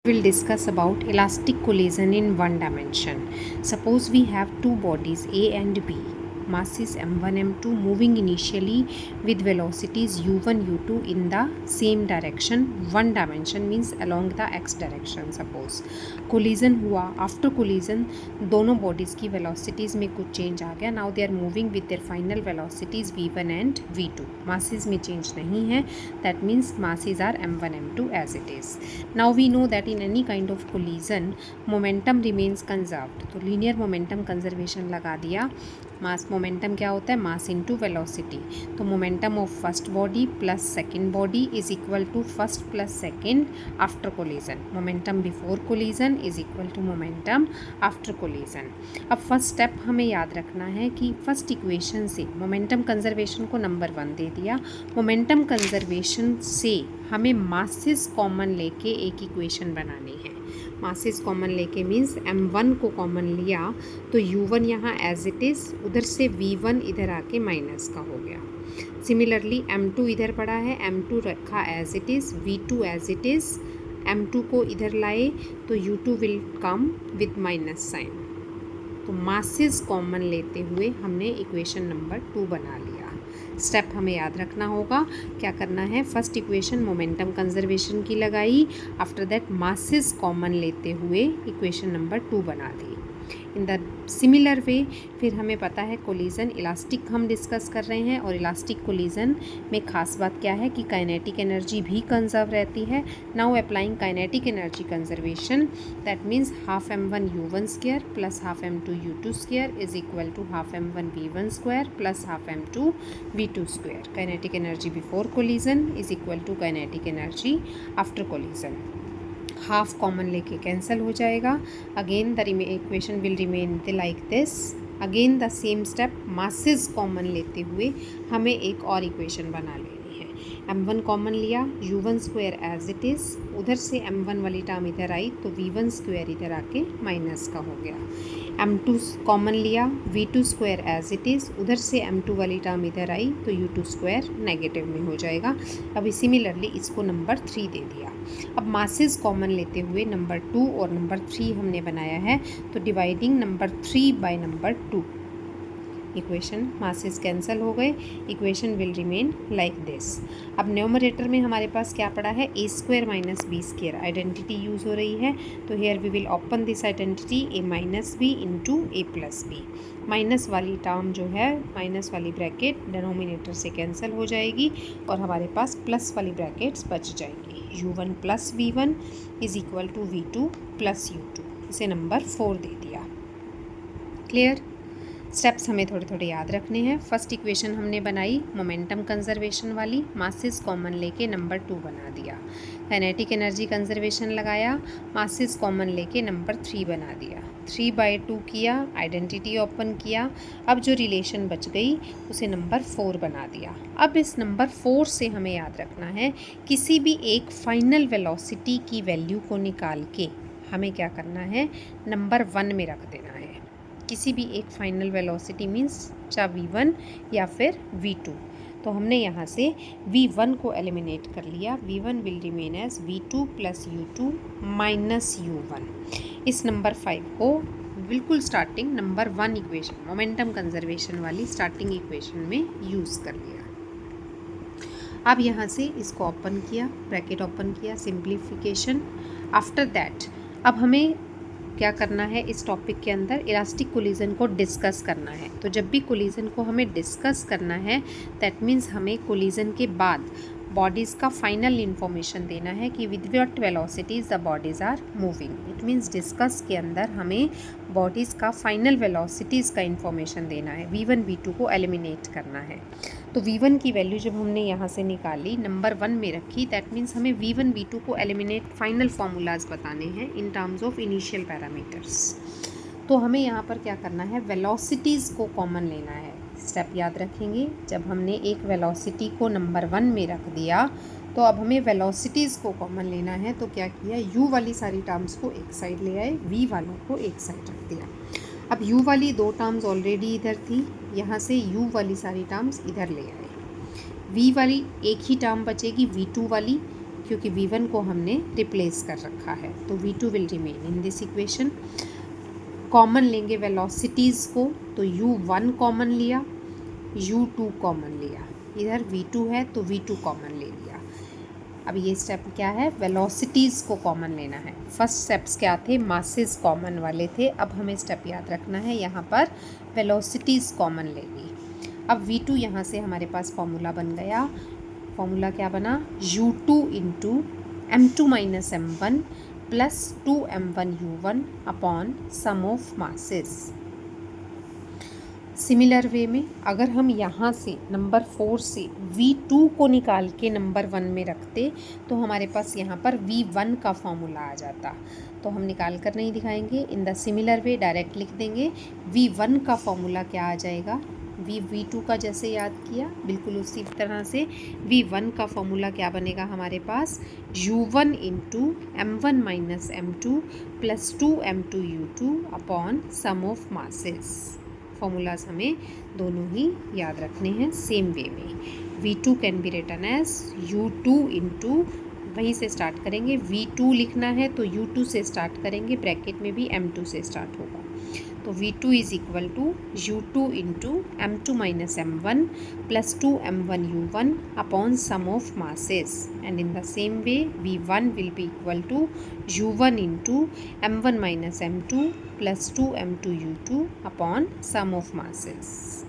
We'll discuss about elastic collision in one dimension. Suppose we have two bodies A and B, masses m1 m2 moving initially with velocities u1 u2 in the same direction. One dimension means along the x direction. Suppose collision हुआ, after collision दोनों bodies की velocities में कुछ change आ गया. Now they are moving with their final velocities v1 and v2. masses में change नहीं है, that means masses are m1 m2 as it is. Now we know that in any kind of collision momentum remains conserved. तो linear momentum conservation लगा दिया. Mass momentum क्या होता है? Mass into velocity. तो momentum of first body plus second body is equal to first plus second after collision. Momentum before collision is equal to momentum after collision. अब first step हमें याद रखना है कि फर्स्ट इक्वेशन से momentum conservation को number 1 दे दिया. मोमेंटम कंजर्वेशन से हमें मासेस कॉमन लेके एक इक्वेशन बनानी है. मासेस कॉमन लेके मीन्स m1 को कॉमन लिया तो u1 यहाँ एज इट इज़, उधर से v1 इधर आके माइनस का हो गया. सिमिलरली m2 इधर पड़ा है, m2 रखा as it is, v2 as it is, m2 को इधर लाए तो u2 will come with minus sign. तो मासेस कॉमन लेते हुए हमने इक्वेशन नंबर 2 बना लिया. स्टेप हमें याद रखना होगा. क्या करना है? फर्स्ट इक्वेशन मोमेंटम कंजर्वेशन की लगाई, आफ्टर दैट मासेस कॉमन लेते हुए इक्वेशन नंबर 2 बना दी. इन द सिमिलर वे फिर हमें पता है कोलिजन इलास्टिक हम डिस्कस कर रहे हैं, और इलास्टिक कोलिजन में खास बात क्या है कि काइनेटिक एनर्जी भी कंजर्व रहती है. Now applying kinetic energy conservation, that means half m1 u1 square plus half m2 u2 square is equal to half m1 v1 square plus half m2 v2 square. Kinetic energy before collision is equal to kinetic energy after collision. Half common लेके cancel हो जाएगा. Again the equation will remain like this. Again the same step, masses common लेते हुए हमें एक और equation बना लेनी है. m1 कॉमन लिया, u1 square as it is, उधर से m1 वाली टर्म इधर आई तो v1 स्क्वायर इधर आके माइनस का हो गया. m2 कॉमन लिया, v2 square as it is, उधर से m2 वाली टर्म इधर आई तो u2 स्क्वायर नेगेटिव में हो जाएगा. अभी सिमिलरली इसको नंबर 3 दे दिया. अब मासेस कॉमन लेते हुए नंबर 2 और नंबर 3 हमने बनाया है, तो dividing number 3 by number 2, equation masses cancel हो गए. Equation will remain like this. अब न्यूमरेटर में हमारे पास क्या पड़ा है? A square minus b square identity use हो रही है. तो here we will open this identity a minus b into a plus b. Minus वाली टर्म जो है, माइनस वाली ब्रैकेट डिनोमिनेटर से कैंसिल हो जाएगी और हमारे पास प्लस वाली ब्रैकेट्स बच जाएंगी. u1 plus v1 is equal to v2 plus u2. इसे नंबर 4 दे दिया. क्लियर? स्टेप्स हमें थोड़े थोड़े याद रखने हैं. फर्स्ट इक्वेशन हमने बनाई मोमेंटम कंजर्वेशन वाली, मासेस कॉमन लेके नंबर 2 बना दिया. काइनेटिक एनर्जी कंजर्वेशन लगाया, मासेस कॉमन लेके नंबर 3 बना दिया. 3/2 किया, आइडेंटिटी ओपन किया. अब जो रिलेशन बच गई उसे नंबर 4 बना दिया. अब इस नंबर 4 से हमें याद रखना है किसी भी एक फाइनल वेलोसिटी की वैल्यू को निकाल के हमें क्या करना है? नंबर 1 में रख देना है. किसी भी एक फाइनल वेलोसिटी मीन्स चाहे v1 या फिर v2. तो हमने यहाँ से v1 को एलिमिनेट कर लिया. v1 will remain as v2 plus u2 minus u1. इस नंबर 5 को बिल्कुल starting number 1 equation momentum conservation वाली स्टार्टिंग इक्वेशन में यूज़ कर लिया. अब यहाँ से इसको ओपन किया, ब्रैकेट ओपन किया, सिंप्लीफिकेशन. आफ्टर दैट अब हमें क्या करना है? इस टॉपिक के अंदर इलास्टिक कोलिजन को डिस्कस करना है. तो जब भी कोलिजन को हमें डिस्कस करना है, दैट मीन्स हमें कोलिजन के बाद बॉडीज़ का फाइनल इन्फॉर्मेशन देना है कि with what velocities the bodies are moving. It means discuss के अंदर हमें बॉडीज़ का फाइनल वेलोसिटीज़ का इन्फॉर्मेशन देना है. v1 v2 को एलिमिनेट करना है. तो v1 की वैल्यू जब हमने यहाँ से निकाली, नंबर 1 में रखी, दैट मीन्स हमें v1 v2 को एलिमिनेट फाइनल फार्मूलाज बताने हैं in terms of initial parameters. तो हमें यहाँ पर क्या करना है? वेलोसिटीज़ को कॉमन लेना है. स्टेप याद रखेंगे. जब हमने एक वेलोसिटी को नंबर 1 में रख दिया तो अब हमें वेलोसिटीज़ को कॉमन लेना है. तो क्या किया? u वाली सारी टर्म्स को एक साइड ले आए, v वालों को एक साइड रख दिया. अब u वाली 2 टर्म्स ऑलरेडी इधर थी, यहाँ से u वाली सारी टर्म्स इधर ले आए. v वाली एक ही टर्म बचेगी v2 वाली, क्योंकि V1 को हमने रिप्लेस कर रखा है, तो V2 will remain in this equation. Common लेंगे वेलोसिटीज़ को, तो U1 कॉमन लिया, U2 कॉमन लिया, इधर V2 है तो V2 कॉमन ले लिया। अब ये स्टेप क्या है, वेलोसिटीज़ को कॉमन लेना है। फर्स्ट स्टेप्स क्या थे, मासेस कॉमन वाले थे, अब हमें स्टेप याद रखना है, यहाँ पर वेलोसिटीज़ कॉमन लेंगी। अब V2 यहाँ से हमारे पास फॉर्मूला बन गया, फॉर्मूला क्या बना, U2 into M2 minus M1 plus 2M1 U1 upon sum of masses. Similar way में अगर हम यहाँ से नंबर 4 से V2 को निकाल के नंबर 1 में रखते तो हमारे पास यहाँ पर V1 का फॉर्मूला आ जाता, तो हम निकाल कर नहीं दिखाएंगे। In the similar way direct लिख देंगे, V1 का फॉर्मूला क्या आ जाएगा, V2 का जैसे याद किया बिल्कुल उसी तरह से V1 का फॉर्मूला क्या बनेगा हमारे पास, U1 into M1 minus M2 plus 2M2 U2 upon sum of masses. Formulas हमें दोनों ही याद रखने हैं सेम वे में। V2 can be written as U2 into, वहीं से स्टार्ट करेंगे, V2 लिखना है तो U2 से स्टार्ट करेंगे, ब्रैकेट में भी M2 से स्टार्ट होगा, तो V2 is equal to U2 into M2 minus M1 plus 2M1 U1 upon sum of masses, and in the same way V1 will be equal to U1 into M1 minus M2 plus 2M2 U2 upon sum of masses.